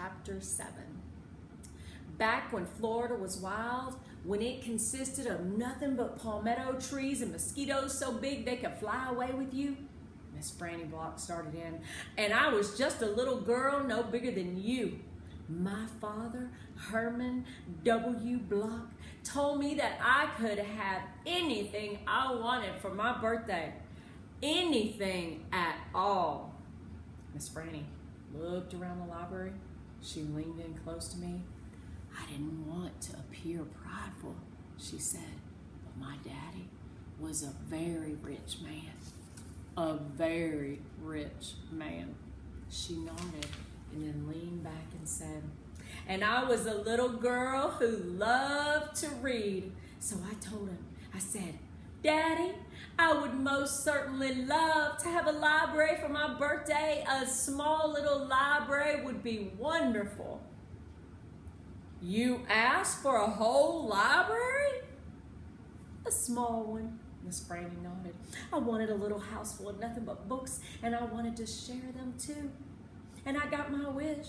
Chapter 7. Back when Florida was wild, when it consisted of nothing but palmetto trees and mosquitoes so big they could fly away with you, Miss Franny Block started in, and I was just a little girl no bigger than you. My father, Herman W. Block, told me that I could have anything I wanted for my birthday. Anything at all. Miss Franny looked around the library. She leaned in close to me. I didn't want to appear prideful, she said, but my daddy was a very rich man. A very rich man. She nodded and then leaned back and said, and I was a little girl who loved to read. So I told him, I said, Daddy, I would most certainly love to have a library for my birthday. A small little library would be wonderful. You asked for a whole library? A small one, Miss Franny nodded. I wanted a little house full of nothing but books, and I wanted to share them too. And I got my wish.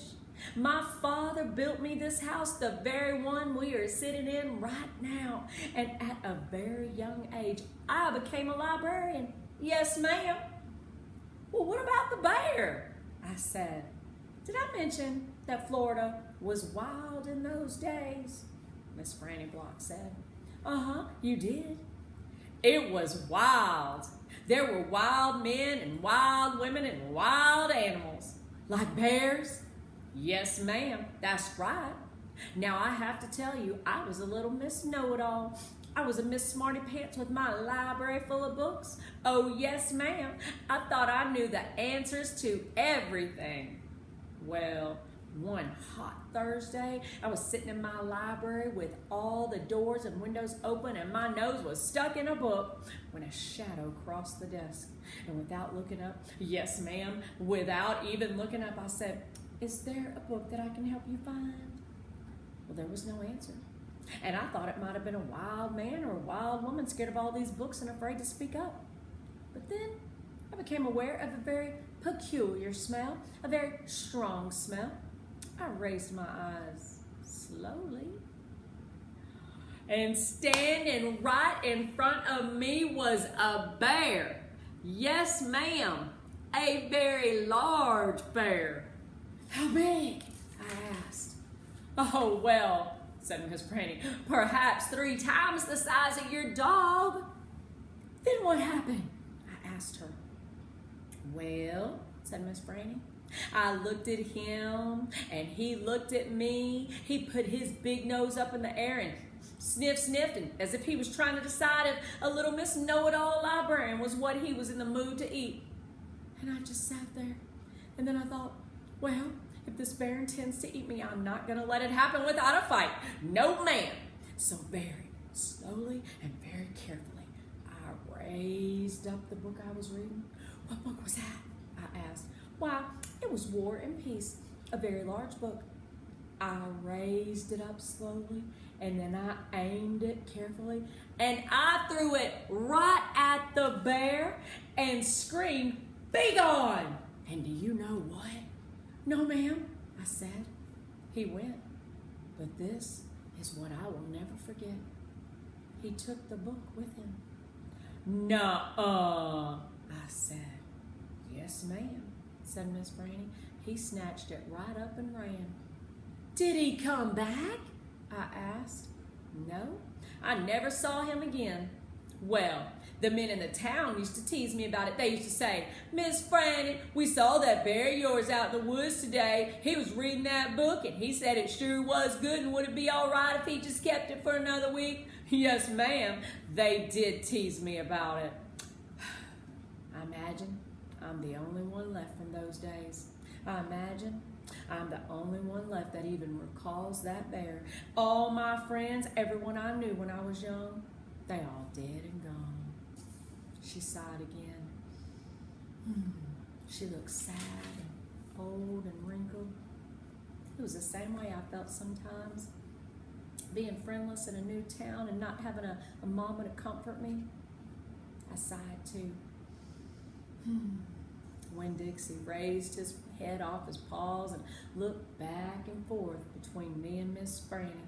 My father built me this house, the very one we are sitting in right now. And at a very young age, I became a librarian. Yes, ma'am. Well, what about the bear? I said. Did I mention that Florida was wild in those days? Miss Franny Block said. Uh-huh, you did. It was wild. There were wild men and wild women and wild animals. Like bears? Yes, ma'am, that's right. Now I have to tell you, I was a little Miss Know-It-All. I was a Miss Smarty Pants with my library full of books. Oh, yes, ma'am. I thought I knew the answers to everything. Well, one hot Thursday, I was sitting in my library with all the doors and windows open and my nose was stuck in a book when a shadow crossed the desk. And without looking up, yes, ma'am, without even looking up, I said, is there a book that I can help you find? Well, there was no answer. And I thought it might have been a wild man or a wild woman scared of all these books and afraid to speak up. But then I became aware of a very peculiar smell, a very strong smell. I raised my eyes slowly. And standing right in front of me was a bear. Yes, ma'am, a very large bear. How big? I asked. Oh, well, said Miss Franny, perhaps 3 times the size of your dog. Then what happened? I asked her. Well, said Miss Franny, I looked at him and he looked at me. He put his big nose up in the air and sniffed, and as if he was trying to decide if a little Miss Know-It-All librarian was what he was in the mood to eat. And I just sat there. And then I thought, well, if this bear intends to eat me, I'm not going to let it happen without a fight. No, ma'am. So very slowly and very carefully, I raised up the book I was reading. What book was that? I asked. Why, it was War and Peace, a very large book. I raised it up slowly, and then I aimed it carefully, and I threw it right at the bear and screamed, "Be gone!" And do you know what? No, ma'am, I said. He went, but this is what I will never forget. He took the book with him. Nuh-uh, I said. Yes, ma'am, said Miss Franny. He snatched it right up and ran. Did he come back? I asked. No, I never saw him again. Well, the men in the town used to tease me about it. They used to say, Miss Franny, we saw that bear of yours out in the woods today. He was reading that book and he said it sure was good and would it be all right if he just kept it for another week? Yes, ma'am, they did tease me about it. I imagine I'm the only one left from those days. I imagine I'm the only one left that even recalls that bear. All my friends, everyone I knew when I was young, they all dead and gone. She sighed again. She looked sad and old and wrinkled. It was the same way I felt sometimes, being friendless in a new town and not having a mama to comfort me. I sighed too. Winn-Dixie raised his head off his paws and looked back and forth between me and Miss Franny.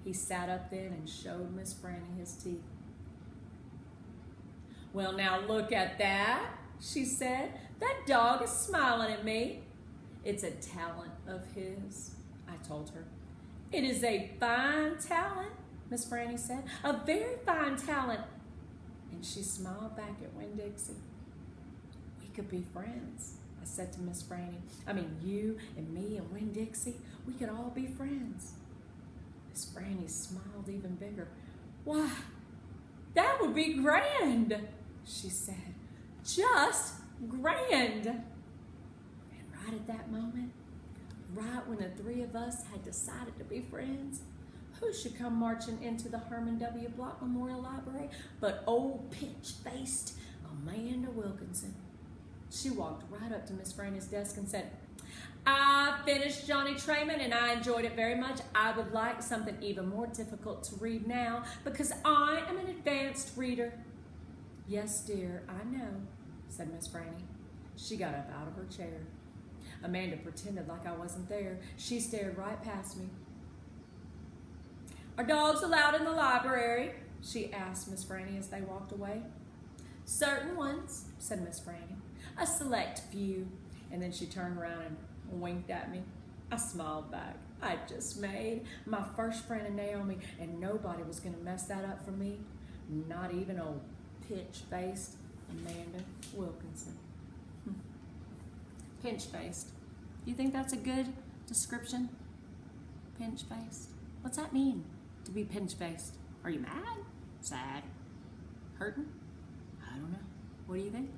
He sat up then and showed Miss Franny his teeth. "Well, now look at that," she said. "That dog is smiling at me." "It's a talent of his," I told her. "It is a fine talent," Miss Franny said. "A very fine talent." And she smiled back at Winn-Dixie. "We could be friends," I said to Miss Franny. "I mean, you and me and Winn-Dixie, we could all be friends." Miss Franny smiled even bigger. "Why, that would be grand," she said. "Just grand." And right at that moment, right when the three of us had decided to be friends, who should come marching into the Herman W. Block Memorial Library but old pinch-faced Amanda Wilkinson. She walked right up to Miss Franny's desk and said, "I finished Johnny Trayman and I enjoyed it very much. I would like something even more difficult to read now because I am an advanced reader." "Yes, dear, I know," said Miss Franny. She got up out of her chair. Amanda pretended like I wasn't there. She stared right past me. "Are dogs allowed in the library?" she asked Miss Franny as they walked away. "Certain ones," said Miss Franny. "A select few." And then she turned around and winked at me. I smiled back. I'd just made my first friend in Naomi, and nobody was going to mess that up for me, not even old pitch-faced Amanda Wilkinson. Pinch-faced. You think that's a good description? Pinch-faced. What's that mean, to be pinch-faced? Are you mad? Sad? Hurting? I don't know. What do you think?